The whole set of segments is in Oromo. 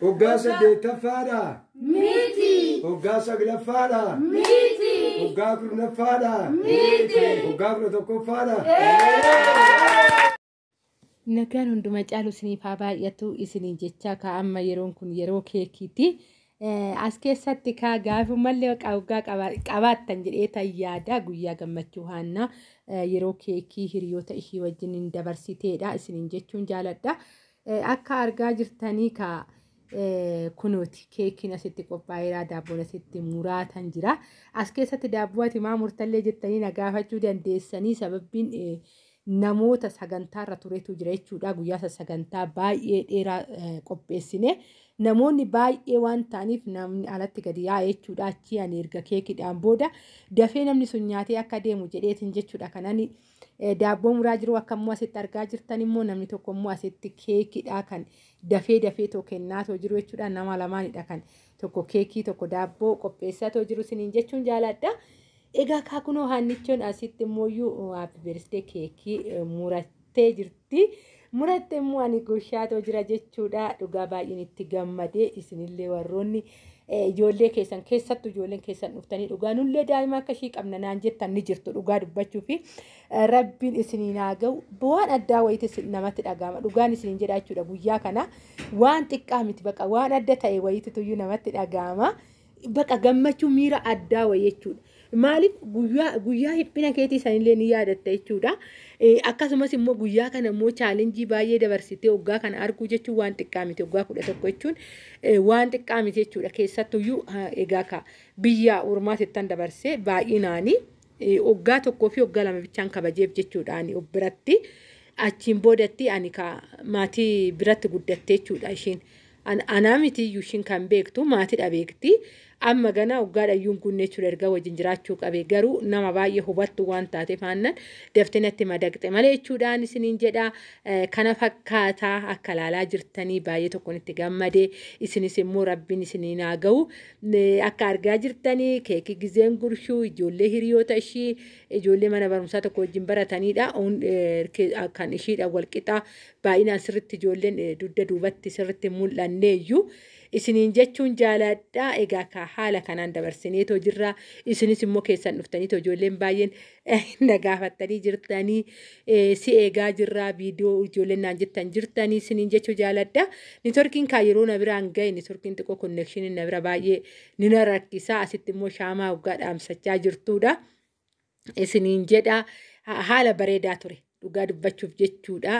Oggaasa deettaffaadha. Miti. Oggaasa glaffaadha. Miti. Oggaa kurnaffaadha. Miti. Oggaa kudha tokkoffaadha. Nagaan hunduma caalu isiniif haa baay'atu isiniin jecha ka amma yeroon kun yeroo keekiiti. As keessatti ka gaafumallee waggaa qabaattan jedhee tayyaada guyyaa gammachuu haannaa yeroo keekii hiriyoota ishii wajjin dabarsiteedha isiniin jechuun jaaladha. Akka argaa jirtanii ka kunuuti keekiin asitti qophaa'eera daabboon asitti muraatan jira. As keessatti daabboo ati maa murtallee jettanii na gaafachuu dandeessanii sababbiin namoota sagantaarra turetu jira jechuudha. Guyyaa sagantaa baay'ee dheeraa qopheessine. Namoonni baay'ee waan ta'aniif namni alatti gadi yaa'e jechuudha. Achi ani erga keekiidhaan booda dafee namni sun nyaatee akka deemu jedheetin jechuudha. Kanani daabboo muraa jiru akka immoo asitti argaa jirtan immoo namni tokko immoo asitti keekiidhaa kan dafee too kennaatoo jiru jechuudha. Nama lamaanidha kan tokko keekii tokko daabboo qopheessatoo jiru isiniin jechuun jaaladha. Egaa kaakunoo haannichoon asitti immoo happy birthday keekii murattee jirti. Murattee immoo ani goshaatoo jira jechuudha. Dhugaa baay'een itti gammadee isinillee warroonni ijoollee keessan keessattuu ijoolleen keessan dhuftanii dhugaa nullee daa'ima akka ishii qabna naan jettan ni jirtu dhugaa dubbachuu fi rabbiin isiniin haa ga'u waan addaa wayiiti namatti dhaga'ama. Dhugaan isiniin jedha jechuudha guyyaa kana waan xiqqaa miti baqa waan adda ta'e wayiititu iyyuu namatti dhaga'ama. Baqa gammachuu miira addaa wayii jechuudha. Maaliif guyyaa hiphina keetii sanillee ni yaadatta jechuudha. Akkasumas immoo guyyaa kana immoo chaalenjii baay'ee dabarsitee waggaa kana arguu jechuun waan xiqqaa miti waggaa 11 jechuun waan xiqqaa miti jechuudha. Keessattuyyuu egaa ka biyya ormaatittan dabarsee baay'inaanii waggaa tokkoo fi waggaa lama bichaan kabajeef jechuudha. Ani biratti achiin boodatti ani ka maatii biratti guddatte jechuudha ishiin. Anaa miti iyyuu ishiin kan beektu maatiidha beekti. Amma gana waggaa dhayyuun kun jechuudha erga wajjin jiraachuu qabe garuu nama baay'ee hubattu waan taateef aannan daftee natti madaqxe malee jechuudhaan isiniin jedha. Kana fakkaataa akka ilaalaa jirtanii baay'ee tokkoon itti gammadee isinis immoo rabbiin isiniin haa ga'u. Akka argaa jirtanii keekii gizeen gurshuu ijoollee hiriyoota ishii ijoollee mana barumsaa tokko wajjin baratanidha. Kan ishiidha walqixaa baay'inaan sirritti ijoolleen dugda duubatti sirritti mul'anneeyyuu. Isiniin jechuun jaaladha. Egaa ka haala kanaan dabarsineetoo jirra. Isinis immoo keessan dhuftaniitoo ijoolleen baay'een na gaafattanii jirtanii si eegaa jirra viidiyoo ijoolleen naan jettan jirtanii isiniin jechuun jaaladha. Niitoorkiin kaa yeroo na biraan ga'e niitoorkiin xiqqoo konneekshiniin na bira baay'ee ni na rakkisaa. Asitti immoo shaamaa waggaa dhaamsachaa jirtudha. Isiniin jedha haala bareedaa ture. Dhugaa dubbachuuf jechuudha.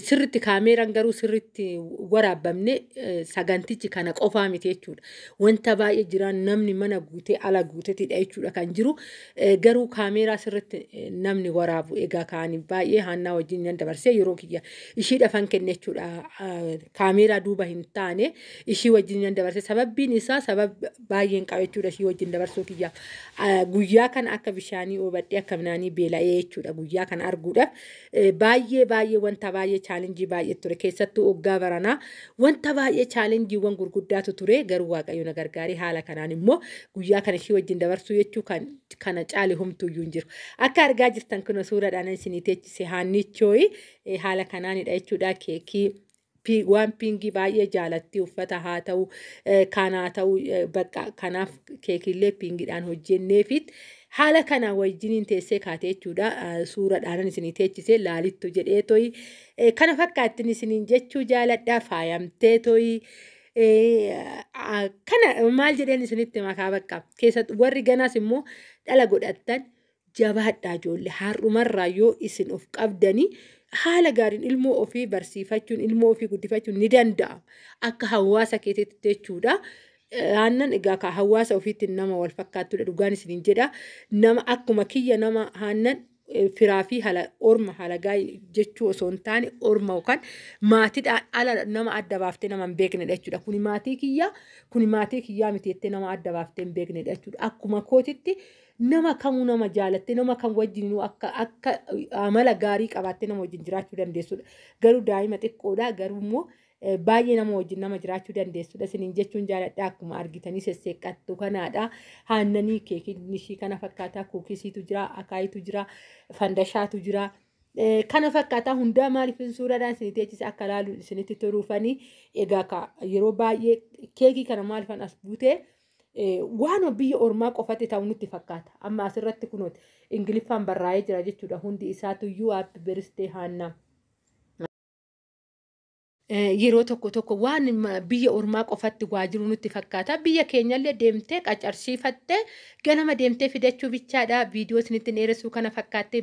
Sirritti kaameeraan garuu sirritti waraabamne sagantichi kana qofaa miti jechuudha. Wanta baay'ee jiraan namni mana guutee ala guuteetidha jechuudha kan jiru. Garuu kaameeraa sirritti namni waraabu egaa kaanii baay'ee haannaa wajjin nan dabarsee yeroo kiyya ishii dhafan kenne jechuudha. Kaameeraa duuba hin taane ishii wajjin nan dabarse sababbiin isaa sababa baay'een qaba jechuudha ishii wajjin dabarsuu kiyya. Guyyaa kana akka bishaanii oobadhee akka midhaanii beela'ee jechuudha guyyaa kana arguudhaaf baay'ee wanta baay'ee chaalenjii baay'ee ture keessattuu waggaa baranaa wanta baay'ee chaalenjiiwwan gurguddaatu ture garuu waaqayyo na gargaaree haala kanaan immoo guyyaa kana ishii wajjin dabarsuu jechuu kana caale humtuuyyuu hin jiru. Akka argaa jirtan kun suuraadhaan isinii teechise haannichooyi haala kanaanidha jechuudha keekii. Waan piingii baay'ee jaalatti uffata haa ta'u kanaa ta'u bakka kanaaf keekillee piingiidhaan hojjenneefit haala kana wajjiniin teessee kaatee jechuudha. Suuraadhaan isinii teechise laalittu jedhee toyi kana fakkaattin isiniin jechuu jaaladhaa faayamtee toyi. Kana maal jedheen isinitti makaa bakka keessatti warri ganaas immoo dhala godhattan jabaadhaa ijoollee har'umarraa yoo isin of qabdanii haala gaariin ilmoo ofii barsiifachuun ilmoo ofii guddifachuun ni danda'ama. Akka hawaasa keessatti jechuudha. Aannan egaa ka hawaasa ofiitti nama wal fakkaatudha dhugaan isiniin jedha. Nama akkuma kiyya nama aannan firaa fi orma halagaa jechuu osoo hin taane orma yookaan maatiidhaan ala nama adda baaftee nama hin beeknedha jechuudha. Kuni maatii kiyyaa miti jettee nama adda baaftee hin beeknedha jechuudha. Akkuma kootitti nama kamuu nama jaalatte nama kan wajjin akka amala gaarii qabaattee nama wajjin jiraachuu dandeessudha. Garuu daa'ima xiqqoodha garuu immoo baay'ee nama wajjin nama jiraachuu dandeessudha. Isiniin jechuun jaaladha akkuma argitanii sesseeqqattu kanaadha. Haannanii keekiin ishii kana fakkaataa kuukisiitu jira, akaayitu jira, fandashaatu jira. Kana fakkaata hundaa maaliif suuradhaan isinii teechise akka ilaalu isinitti turuufanii egaa yeroo baay'ee keekii kana maalifan as buutee waan biyya ormaa qofatti ta'u nutti fakkaata. Amma asirratti kunooti Ingiliffaan barraa'ee jira jechuudha. Hundi isaatuyyuu happy birthday Haannaa. Yeroo tokko waan biyya ormaa qofatti waa jiru nutti fakkaata. Biyya keenyallee deemtee qacarsiifattee ganama deemtee fidachuu bichaadha. Viidiyoo isinitti dheeressuu kana fakkaattee